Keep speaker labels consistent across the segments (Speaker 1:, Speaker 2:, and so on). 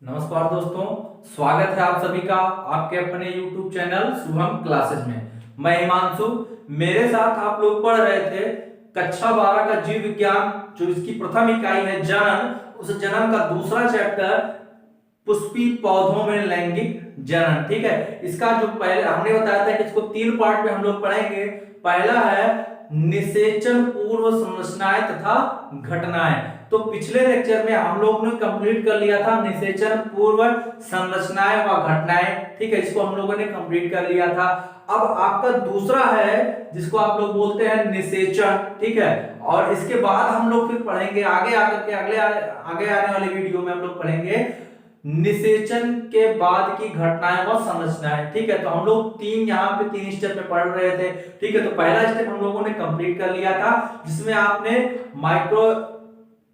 Speaker 1: नमस्कार दोस्तों, स्वागत है आप सभी का आपके अपने YouTube चैनल शुभम क्लासेस में। मैं हिमांशु, मेरे साथ आप लोग पढ़ रहे थे कक्षा 12 का जीव विज्ञान, जो इसकी प्रथम इकाई है जनन। उस जनन का दूसरा चैप्टर पुष्पी पौधों में लैंगिक जनन। ठीक है, इसका जो पहले हमने बताया था कि इसको 3 पार्ट में हम लोग पढ़ेंगे। पहला है निषेचन पूर्व संरचनाएं तथा घटनाएं। तो पिछले लेक्चर में हम लोग ने कंप्लीट कर लिया था निषेचन पूर्व संरचनाएं व घटनाएं। ठीक है, इसको हम लोगों ने कंप्लीट कर लिया था। अब आपका दूसरा है जिसको आप लोग बोलते हैं निषेचन। ठीक है, और इसके बाद हम लोग फिर पढ़ेंगे आगे आकर के आगे आने वाले वीडियो में हम लोग पढ़ेंगे निषेचन के बाद की घटनाएं व संरचनाएं। ठीक है, तो हम लोग यहाँ पे 3 स्टेप में पढ़ रहे थे। ठीक है, तो पहला स्टेप हम लोगों ने कंप्लीट कर लिया था, जिसमें आपने माइक्रो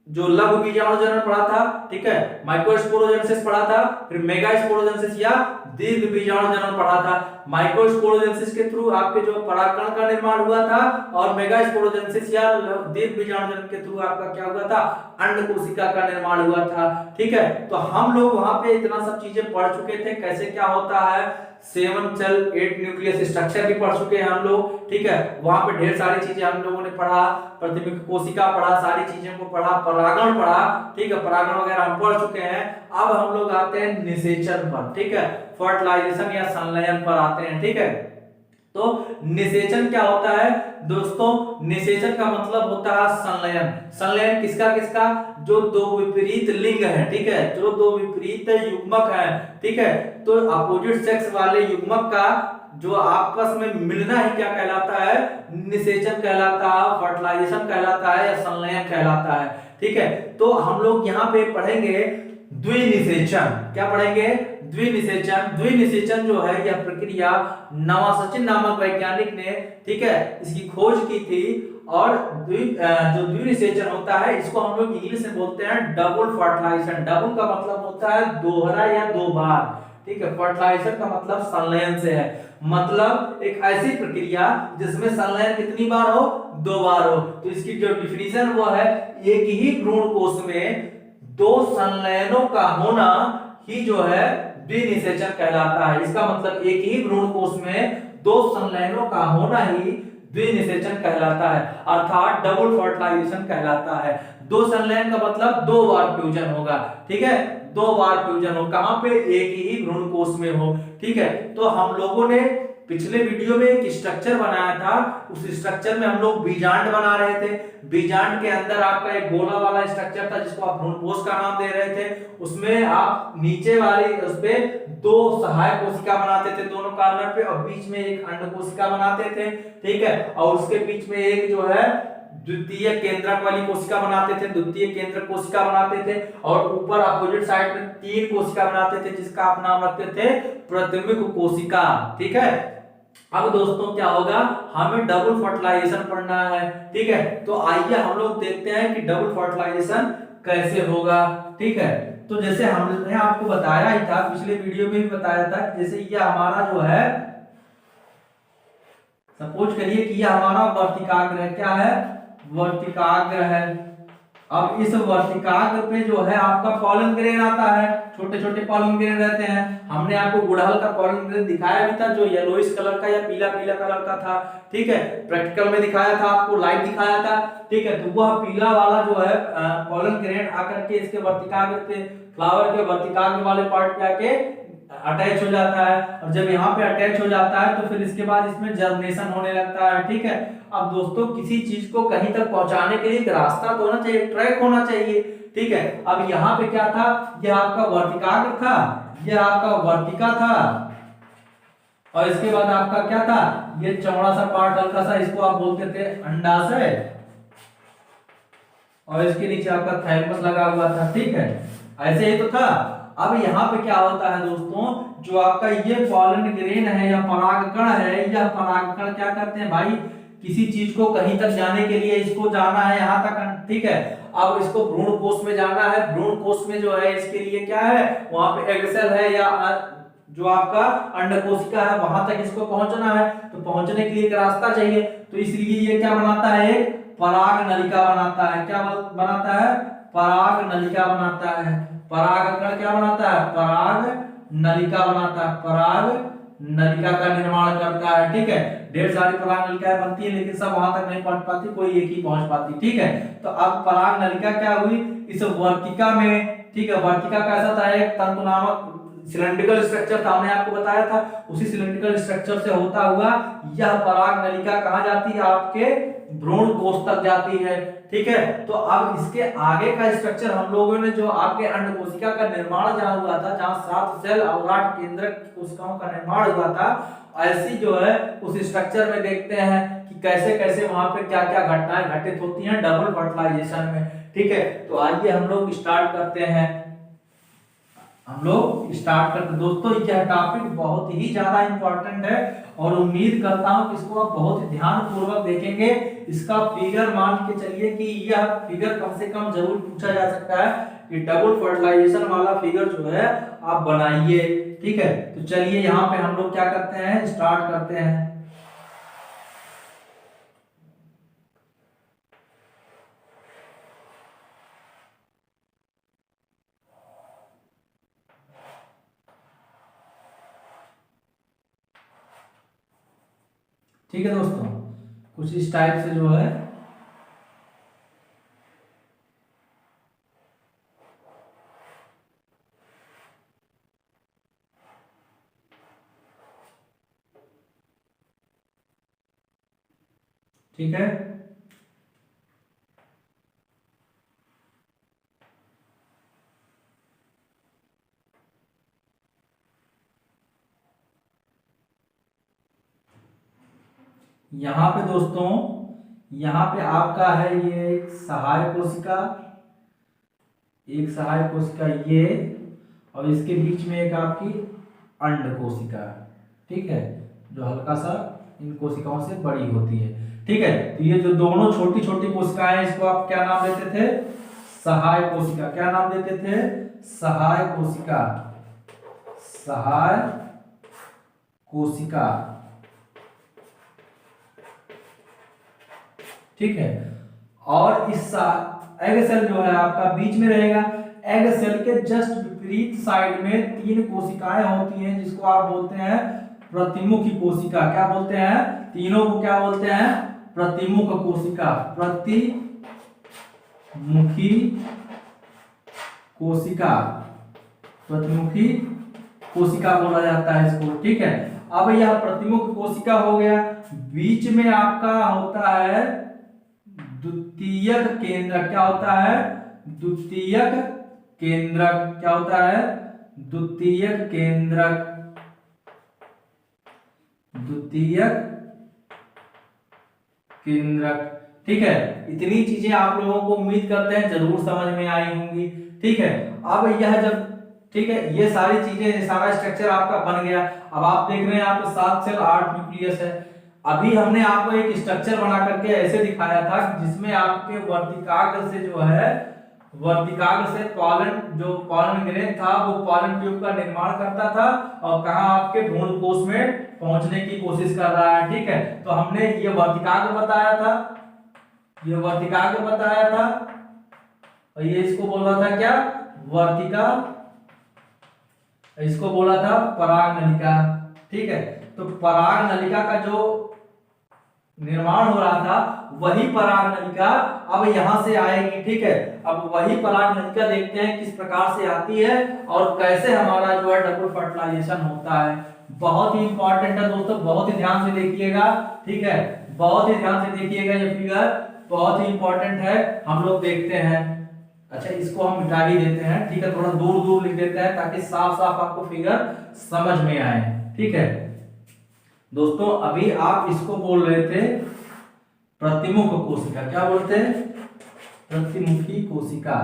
Speaker 1: जो लघु बीजाणु जनन पढ़ा था। ठीक है, माइक्रोस्पोरोजेनेसिस पढ़ा था, फिर मेगास्पोरोजेनेसिस या दीर्घ बीजाणु जनन पढ़ा था। माइक्रोस्पोरोजेनेसिस के थ्रू आपके जो परागकण का निर्माण हुआ था, और मेगास्पोरोजेनेसिस या दीर्घ बीजाणु जनन के थ्रू आपका क्या हुआ था, अंड कोशिका का निर्माण हुआ था। ठीक है, तो हम लोग वहां पे इतना सब चीजें पढ़ चुके थे, कैसे क्या होता है, 7 सेल 8 न्यूक्लियस स्ट्रक्चर भी पढ़ चुके हैं हम लोग। ठीक है, वहां पे ढेर सारी चीजें हम लोगों ने पढ़ा, प्रतिबिंब कोशिका पढ़ा, सारी चीजें को पढ़ा, परागण पढ़ा। ठीक है, परागण वगैरह हम पढ़ चुके हैं। अब हम लोग आते हैं निषेचन पर। ठीक है, फर्टिलाइजेशन या संलयन पर आते हैं। ठीक है, तो निषेचन क्या होता है दोस्तों? निषेचन का मतलब होता है संलयन। संलयन किसका किसका? जो दो विपरीत लिंग है। ठीक है, जो दो विपरीत युग्मक है। ठीक है, तो अपोजिट सेक्स वाले युग्मक का जो आपस में मिलना ही क्या कहलाता है? निषेचन कहलाता है, फर्टिलाइजेशन कहलाता है या संलयन कहलाता है। ठीक है, तो हम लोग यहाँ पे पढ़ेंगे द्विनिषेचन। क्या पढ़ेंगे? द्विनिषेचन। द्विनिषेचन जो है यह प्रक्रिया नवासचिन नामक वैज्ञानिक ने, ठीक है, इसकी खोज की थी। और जो द्विनिषेचन होता है इसको हम लोग इंग्लिश में बोलते हैं डबल फर्टिलाइजेशन। डबल का मतलब होता है दोहरा या 2 बार। ठीक है, फर्टिलाइजेशन का मतलब संलयन से है, मतलब एक ऐसी प्रक्रिया जिसमें संलयन कितनी बार हो? 2 बार हो। तो इसकी जो डिफिनीशन वो है, एक ही भ्रूण कोश में 2 संलयनों का होना ही जो है द्विनिषेचन कहलाता है। इसका मतलब एक ही भ्रूण कोश में 2 संलयनों का होना ही द्विनिषेचन कहलाता है, अर्थात डबल फर्टिलाइजेशन कहलाता है। 2 संलयन का मतलब 2 बार फ्यूजन होगा। ठीक है, 2 बार फ्यूजन हो, कहां पे? एक ही भ्रूण कोश में हो। ठीक है, तो हम लोगों ने पिछले वीडियो में एक स्ट्रक्चर बनाया था, उस स्ट्रक्चर में हम लोग बीजांड बना रहे थे। बीजांड के अंदर आपका एक गोला वाला स्ट्रक्चर था जिसको आप भ्रूणपोष का नाम दे रहे थे। उसमें आप नीचे वाली उस पे 2 सहायक कोशिका बनाते थे दोनों कॉर्नर पे, और बीच में एक अंड कोशिका बनाते थे। ठीक है, और उसके बीच में एक जो है द्वितीय केंद्रक वाली कोशिका बनाते थे, द्वितीय केंद्रक कोशिका बनाते थे, और ऊपर अपोजिट साइड में 3 कोशिका बनाते थे जिसका आप नाम रखते थे प्रतिबिंब कोशिका। ठीक है, अब दोस्तों क्या होगा, हमें डबल फर्टिलाइजेशन पढ़ना है। ठीक है, तो आइए हम लोग देखते हैं कि डबल फर्टिलाइजेशन कैसे होगा। ठीक है, तो जैसे हमने आपको बताया ही था, पिछले वीडियो में भी बताया था, जैसे ये हमारा जो है, सपोज करिए कि ये हमारा वर्तिकाग्र है। क्या है? वर्तिकाग्र है। अब इस वर्तिकाग्र पे जो है आपका पॉलन ग्रेन आता है, छोटे छोटे पॉलन ग्रेन रहते हैं। हमने आपको गुड़हल का पॉलन ग्रेन दिखाया भी था, जो येलोइश कलर का या पीला पीला कलर का था। ठीक है, प्रैक्टिकल में दिखाया था आपको, लाइव दिखाया था। ठीक है, तो वह पीला वाला जो है पॉलन ग्रेन आकर के इसके वर्तिकाग्र पे, फ्लावर के वर्तिकाग्र वाले पार्ट पे आके अटैच हो जाता है, और जब यहाँ पे अटैच हो जाता है तो फिर इसके बाद इसमें जर्मिनेशन होने लगता है। ठीक है, अब दोस्तों किसी चीज को कहीं तक पहुंचाने के लिए एक रास्ता तो होना चाहिए, ट्रैक होना चाहिए। ठीक है, अब यहाँ पे क्या था, यह आपका वर्तिकाग्र था, यह आपका वर्तिका था, और इसके बाद आपका क्या था, ये चौड़ा सा पार्ट हल्का सा, इसको आप बोलते थे अंडाशय, और इसके नीचे आपका थाइमस लगा हुआ था। ठीक है, ऐसे ही तो था। अब यहाँ पे क्या होता है दोस्तों, जो आपका ये पॉलन ग्रेन है या परागकण है, यह परागकण क्या करते हैं भाई, किसी चीज को कहीं तक जाने के लिए इसको जाना है यहाँ तक। ठीक है, अब इसको भ्रूण कोश में जाना है। भ्रूण कोश में जो है इसके लिए क्या है, वहां पे एग सेल है या जो आपका अंड कोशिका है, वहां तक इसको पहुंचना है। तो पहुंचने के लिए एक रास्ता चाहिए, तो इसलिए ये क्या बनाता है, एक पराग नलिका बनाता है। क्या बनाता है? पराग नलिका बनाता है। परागकण क्या बनाता है? पराग नलिका बनाता है, पराग नलिका का निर्माण करता है। ठीक है, ढेर सारी पराग नलिकाएं बनती है लेकिन सब वहां तक नहीं पहुंच पाती, कोई एक ही पहुंच पाती। ठीक है, तो अब पराग नलिका क्या हुई? इस वर्तिका में, ठीक है, वर्तिका कैसा था? एक तंतु नामक सिलेंड्रिकल स्ट्रक्चर था, हमने आपको बताया था। उसी सिलेंड्रिकल स्ट्रक्चर से होता हुआ यह पराग नलिका कहां जाती है? आपके भ्रूण कोष तक जाती है। ठीक है, तो अब इसके आगे का स्ट्रक्चर हम लोगों ने जो आपके अंड कोशिका का निर्माण जहां हुआ था, जहां 7 सेल और 8 केंद्रक कोशिकाओं का निर्माण हुआ था, ऐसी जो है उस स्ट्रक्चर में देखते हैं कि कैसे कैसे वहां पे क्या क्या घटनाएं घटित होती हैं डबल फर्टिलाइजेशन में। ठीक है, तो आइए हम लोग स्टार्ट करते हैं। दोस्तों यह टॉपिक बहुत ही ज्यादा इंपॉर्टेंट है और उम्मीद करता हूं कि इसको आप बहुत ध्यान पूर्वक देखेंगे। इसका फिगर मान के चलिए कि यह फिगर कम से कम जरूर पूछा जा सकता है कि डबल फर्टिलाइजेशन वाला फिगर जो है आप बनाइए। ठीक है, तो चलिए यहाँ पे हम लोग क्या करते हैं, स्टार्ट करते हैं। ठीक है दोस्तों, कुछ इस टाइप से जो है ठीक है। यहाँ पे दोस्तों, यहाँ पे आपका है ये एक सहायक कोशिका, एक सहायक कोशिका ये, और इसके बीच में एक आपकी अंड कोशिका। ठीक है, जो हल्का सा इन कोशिकाओं से बड़ी होती है। ठीक है, तो ये जो दोनों छोटी छोटी कोशिकाएं हैं, इसको आप क्या नाम देते थे? सहाय कोशिका। क्या नाम देते थे? सहाय कोशिका। सहाय कोशिका। ठीक है, और इस एग सेल जो है आपका बीच में रहेगा। एग सेल के जस्ट विपरीत साइड में 3 कोशिकाएं होती हैं जिसको आप बोलते हैं प्रतिमुखी कोशिका। क्या बोलते हैं? तीनों को क्या बोलते हैं? प्रतिमुख कोशिका। प्रतिमुखी कोशिका, प्रतिमुखी कोशिका बोला जाता है इसको। ठीक है, अब यह प्रतिमुख कोशिका हो गया। बीच में आपका होता है द्वितीयक केंद्रक। क्या होता है? द्वितीयक केंद्रक। क्या होता है? द्वितीयक केंद्रक। द्वितीयक केंद्रक। ठीक है, इतनी चीजें आप लोगों को उम्मीद करते हैं जरूर समझ में आई होंगी। ठीक है, अब यह जब, ठीक है, ये सारी चीजें, सारा स्ट्रक्चर आपका बन गया। अब आप देख रहे हैं यहाँ पे 7 सेल 8 न्यूक्लियस है। अभी हमने आपको एक स्ट्रक्चर बना करके ऐसे दिखाया था जिसमें आपके वर्तिकाग्र से जो है, वर्तिकाग्र से पॉलन, जो पॉलन ग्रेन था वो पॉलन ट्यूब का निर्माण करता था और कहा आपके भ्रूण कोश में पहुंचने की कोशिश कर रहा है। ठीक है, तो हमने ये वर्तिकाग्र बताया था, ये वर्तिकाग्र बताया था, और ये इसको बोल रहा था क्या? वर्तिका। इसको बोला था पराग नलिका। ठीक है, तो पराग नलिका का जो निर्माण हो रहा था वही पराग नलिका अब यहां से आएगी। ठीक है, अब वही पराग नलिका देखते हैं किस प्रकार से आती है और कैसे हमारा जो है डबल फर्टिलाइजेशन होता है। बहुत ही इंपॉर्टेंट है दोस्तों, बहुत ही ध्यान से देखिएगा। ठीक है, बहुत ही ध्यान से देखिएगा, ये फिगर बहुत ही इंपॉर्टेंट है। हम लोग देखते हैं। अच्छा, इसको हम मिटा ही देते हैं। ठीक है, थोड़ा दूर दूर लिख देते हैं ताकि साफ साफ आपको फिगर समझ में आए। ठीक है दोस्तों, अभी आप इसको बोल रहे थे प्रतिमुख कोशिका। क्या बोलते हैं? प्रतिमुखी कोशिका।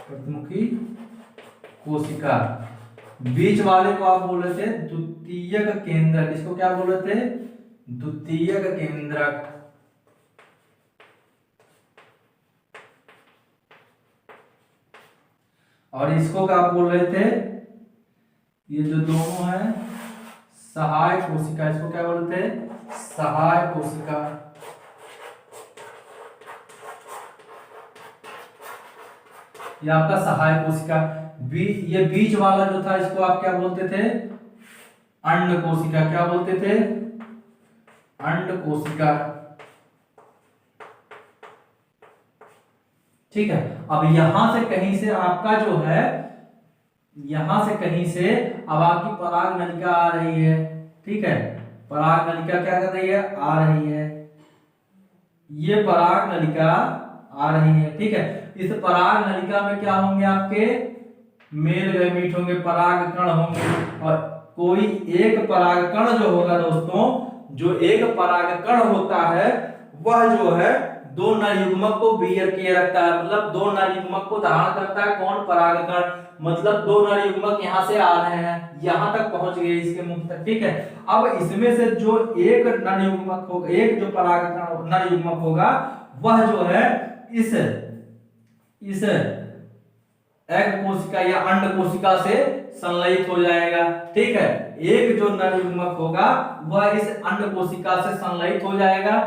Speaker 1: प्रतिमुखी कोशिका। बीच वाले को आप बोल रहे थे द्वितीयक केंद्रक। इसको क्या बोल रहे थे? द्वितीयक केंद्रक। और इसको क्या आप बोल रहे थे? ये जो दोनों है सहायक कोशिका। इसको क्या बोलते हैं? सहाय कोशिका। ये आपका सहाय कोशिका। ये बीच वाला जो था इसको आप क्या बोलते थे? अंड कोशिका। क्या बोलते थे? अंड कोशिका। ठीक है। अब यहां से कहीं से आपका जो है, यहां से कहीं से अब आपकी पराग नलिका आ रही है। ठीक है, पराग नलिका क्या कर रही है? आ रही है। ये पराग नलिका आ रही है। ठीक है, इस पराग नलिका में क्या होंगे? आपके मेल गैमीट होंगे, पराग कण होंगे। और कोई एक पराग कण जो होगा दोस्तों, जो एक पराग कण होता है वह जो है दो नर युग्मक को बियर किए रखता है। मतलब दो नर युग्मक को धारण करता है। कौन? परागकण। मतलब दो नर युग्मक यहाँ से आ रहे हैं, यहां तक पहुंच गए इसके मुख तक। ठीक है, अब इसमें से जो एक नर युग्मक होगा, एक जो परागकण नर युग्मक होगा वह जो है इस एग कोशिका या अंड कोशिका से संलयित हो जाएगा। ठीक है, एक जो नर युग्मक होगा वह इस अंड कोशिका से संलयित हो जाएगा।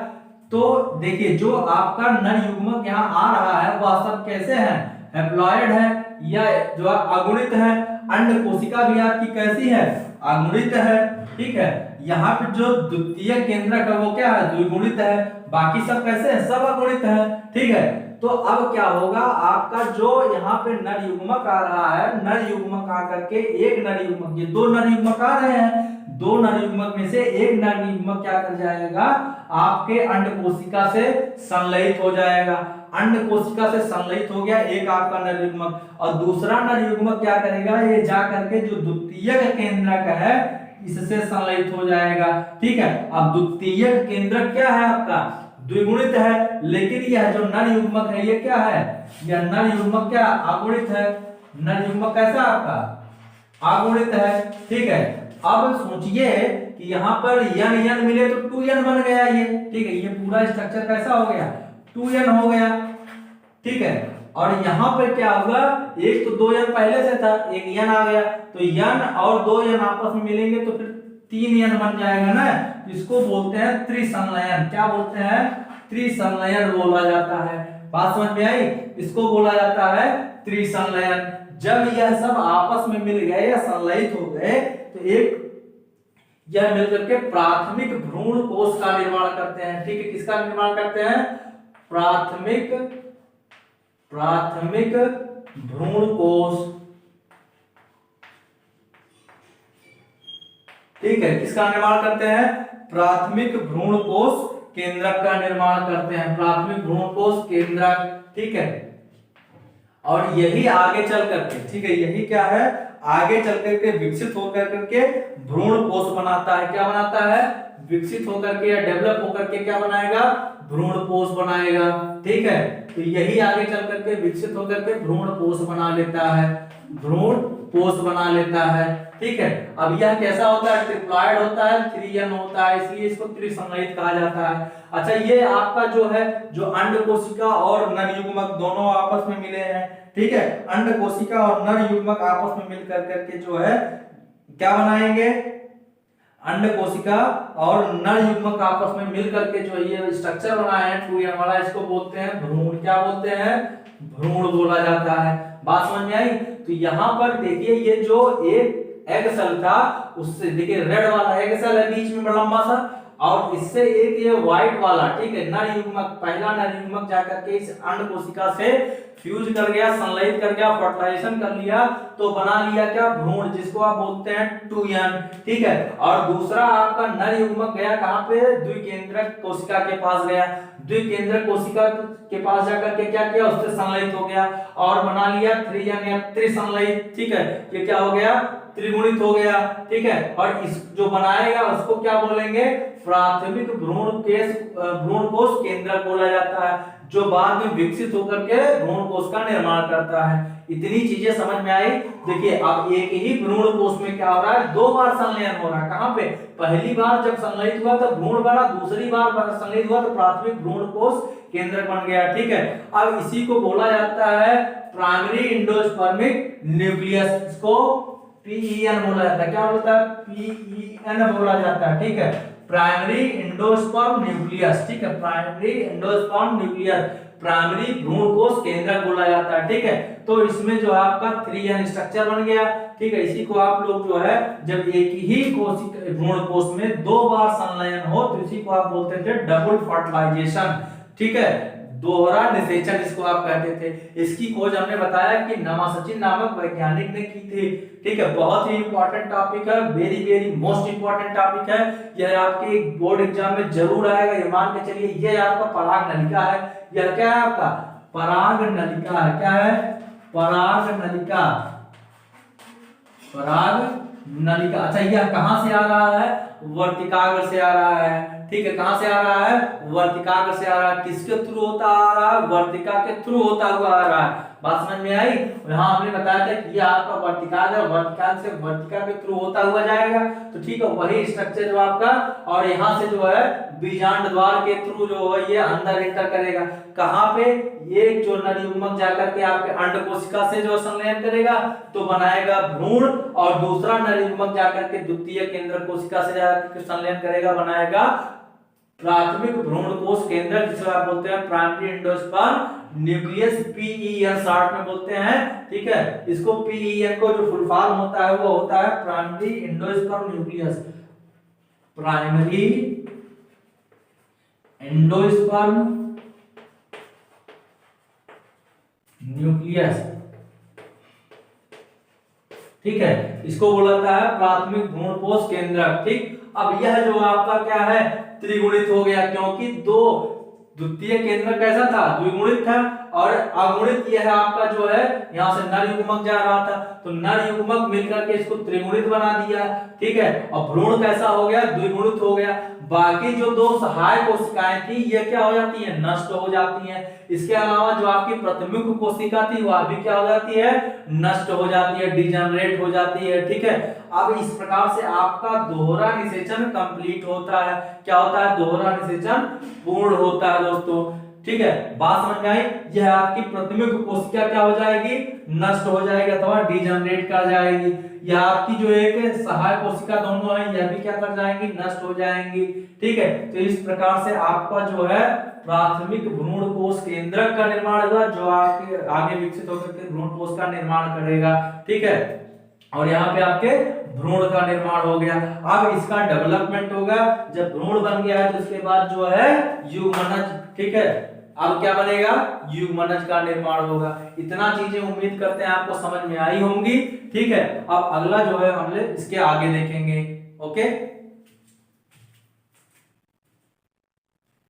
Speaker 1: तो देखिए, जो आपका नर युग्मक यहाँ आ रहा है वह सब कैसे हैं? हैप्लॉइड है या जो अगुणित है। अंड कोशिका भी आपकी कैसी है? अगुणित है। ठीक है, यहाँ पे जो द्वितीय केंद्रक है वो क्या है? द्विगुणित है। बाकी सब कैसे हैं? सब अगुणित है। ठीक है, तो अब क्या होगा? आपका जो यहाँ पे नर युग्मक आ रहा है, नर युग्मक आकर के एक नर युग्मक, ये दो नर युग्मक आ रहे हैं, दो नर युग्मक में से एक नर युग्मक क्या कर जाएगा? आपके अंड कोशिका से संलयित हो जाएगा। अंड कोशिका से संलयित हो गया एक आपका नर युग्मक, और दूसरा नर युग्मक क्या करेगा? ये जा करके जो द्वितीयक केंद्रक है इससे संलयित हो जाएगा। ठीक है, अब द्वितीयक केंद्रक क्या है? आपका द्विगुणित है। लेकिन यह जो नर युग्मक है ये क्या है? यह नर युग्मक क्या? अगुणित है। नर युग्मक कैसा आपका? अगुणित है। ठीक है, अब सोचिए कि यहाँ पर यन मिले तो 2n बन गया ये। ठीक है, ये पूरा स्ट्रक्चर कैसा हो गया? 2n हो गया। ठीक है, और यहाँ पर क्या होगा? एक तो 2n पहले से था, एक n आ गया, तो n और 2n आपस में मिलेंगे तो फिर 3n बन जाएगा ना। इसको बोलते हैं त्रिसंलयन। क्या बोलते हैं? त्रिसंलयन बोला जाता है। बात समझ में आई? इसको बोला जाता है त्रिसंलयन। जब यह सब आपस में मिल गए या संलयित हो गए तो एक यह मिलकर के प्राथमिक भ्रूण कोश का निर्माण करते हैं। ठीक है, किसका निर्माण करते हैं? प्राथमिक भ्रूण कोश। ठीक है, किसका निर्माण करते हैं? प्राथमिक भ्रूण कोश केंद्रक का निर्माण करते हैं। प्राथमिक भ्रूण कोश केंद्रक। ठीक है, और यही आगे चल करके, ठीक है, यही क्या है? आगे चल करके विकसित होकर करके भ्रूण कोश बनाता है। क्या बनाता है? विकसित होकर के या डेवलप होकर के क्या बनाएगा? भ्रूण कोश बनाएगा। ठीक है, तो यही आगे चल करके विकसित होकर के भ्रूण कोश बना लेता है। भ्रूण कोश बना लेता है। ठीक है, अब यह कैसा होता है? ट्रिप्लॉइड होता है, 3n होता है, इसलिए इसको त्रिसंलयित कहा जाता है। अच्छा, ये आपका जो है, जो अंड कोशिका और नर युग्मक दोनों आपस में मिले हैं। ठीक है, अंड कोशिका और नर युग्मक आपस में मिलकर करके जो है क्या बनाएंगे? अंड कोशिका और नर युग्मक आपस में मिलकर के जो ये स्ट्रक्चर बनाए हैं 2n वाला, इसको बोलते हैं भ्रूण। क्या बोलते हैं? भ्रूण बोला जाता है। बात समझ में आई? तो यहाँ पर देखिए, ये जो एक एग सेल था उससे देखिए रेड वाला एग सेल है बीच में लंबा सा, और इससे एक ये व्हाइट वाला, ठीक है, नर युग्मक, पहला नर युग्मक जाकर के इस अंड कोशिका से फ्यूज कर गया, संलयित कर गया, फर्टिलाइजेशन कर लिया, तो बना लिया क्या? भ्रूण, जिसको आप बोलते हैं 2n। ठीक है, और दूसरा आपका नर युग्मक गया कहां पे? द्विकेंद्रक कोशिका के पास गया। द्विकेंद्रक कोशिका के पास जाकर के क्या किया? उससे संलयित हो गया और बना लिया 3n या त्रिसंलयित। ठीक है, ये क्या हो गया? त्रिगुणित हो गया। ठीक है, और इस जो बनाएगा उसको क्या बोलेंगे? प्राथमिक भ्रूण कोश केंद्रक बोला जाता है, जो बाद में विकसित होकर के भ्रूण कोश का निर्माण करता है। इतनी चीजें समझ में आई? देखिए, अब एक ही भ्रूण कोश में क्या हो रहा है? 2 बार संलयन हो रहा है। कहां पे? पहली बार जब संलयित हुआ तो भ्रूण बना, दूसरी बार संलयित हुआ तो प्राथमिक भ्रूण कोश केंद्रक बन गया। ठीक है, अब इसी को बोला जाता है प्राइमरी एंडोस्पर्मिक न्यूक्लियस। इसको PEN बोला जाता है। क्या बोलता है? PEN बोला जाता है। ठीक है, प्राइमरी एंडोस्पर्म न्यूक्लियस, ठीक है, प्राइमरी एंडोस्पर्म न्यूक्लियस, प्राइमरी भ्रूण कोश केंद्रक बोला जाता है, ठीक है। तो इसमें जो है आपका 3n स्ट्रक्चर बन गया, ठीक है। इसी को आप लोग जो है जब एक ही कोशिका भ्रूण कोश में 2 बार संलयन हो तो इसी को आप बोलते थे डबल फर्टिलाइजेशन, ठीक है, दोहरा निषेचन इसको आप कहते थे। इसकी खोज हमने बताया कि नामासचिन नामक वैज्ञानिक ने की थी, ठीक है। बहुत ही इंपॉर्टेंट टॉपिक है, very very most important topic है, यह आपके बोर्ड एग्जाम में जरूर आएगा। ये मान के चलिए ये आपका पराग नलिका है, यह क्या है आपका पराग नलिका है, क्या है पराग नलिका, पराग नलिका। अच्छा यह कहां से आ रहा है, वर्तिकाग्र से आ रहा है, ठीक है, कहां से आ रहा है, वर्तिकाग्र से आ रहा है। किसके थ्रू होता आ रहा है, वर्तिका के थ्रू होता हुआ आ रहा है। बात समझ में आई। यहाँ हमने बताया था कि ये आपका वर्तिकाग्र, वर्तिकाग्र से वर्तिका के थ्रू होता हुआ जाएगा, तो ठीक है, वही स्ट्रक्चर जो आपका, और यहाँ से जो है बीजांड द्वार के थ्रू जो है ये अंदर एंटर करेगा। कहाँ पे, ये जो नरयुग्मक जाकर के आपके अंड कोशिका से जो संलयन करेगा तो बनाएगा भ्रूण, और दूसरा नरयुग्मक जाकर के द्वितीय केंद्र कोशिका से जाकर संलयन करेगा, बनाएगा प्राथमिक भ्रूण कोश केंद्र, जिसे आप बोलते हैं primary endosperm nucleus, PEN short में बोलते हैं, ठीक है। इसको PEN को जो फुल फॉर्म होता है वो होता है primary endosperm nucleus, primary endosperm nucleus, ठीक है। इसको बोला जाता है प्राथमिक भ्रूण कोश केंद्र, ठीक। अब यह जो आपका क्या है त्रिगुणित हो गया, क्योंकि दो द्वितीय केंद्र कैसा था, द्विगुणित था, और अगुणित यह आपका जो है यहाँ से नर युग्मक जा रहा था, तो नर युग्मक मिलकर के इसको त्रिगुणित बना दिया, ठीक है। और भ्रूण कैसा हो गया, द्विगुणित हो गया। बाकी जो 2 सहायक कोशिकाएं थी ये क्या हो जाती है, नष्ट हो जाती हैं। इसके अलावा जो आपकी प्राथमिक कोशिका थी वह भी क्या हो जाती है, नष्ट हो जाती है, डिजनरेट हो जाती है, ठीक है। अब इस प्रकार से आपका दोहरा निषेचन कंप्लीट होता है। क्या होता है, दोहरा निषेचन पूर्ण होता है दोस्तों, ठीक है। बात समझ में आई। यह आपकी प्राथमिक कोशिका क्या हो जाएगी, नष्ट हो जाएगी अथवा डिजनरेट कर जाएगी। यह आपकी जो एक सहायक कोशिका दोनों है यह भी क्या कर जाएंगी, नष्ट हो जाएंगी, ठीक है। तो इस प्रकार से आपका जो है प्राथमिक भ्रूण कोश केंद्रक का निर्माण हुआ, जो आपके आगे विकसित होकर के भ्रूण कोश का निर्माण करेगा, ठीक है। और यहाँ पे आपके भ्रूण का निर्माण हो गया। अब इसका डेवलपमेंट होगा, जब भ्रूण बन गया है तो उसके बाद जो है युग्मनज, ठीक है। अब क्या बनेगा, युग्मनज का निर्माण होगा। इतना चीजें उम्मीद करते हैं आपको समझ में आई होंगी, ठीक है। अब अगला जो है हम इसके आगे देखेंगे, ओके।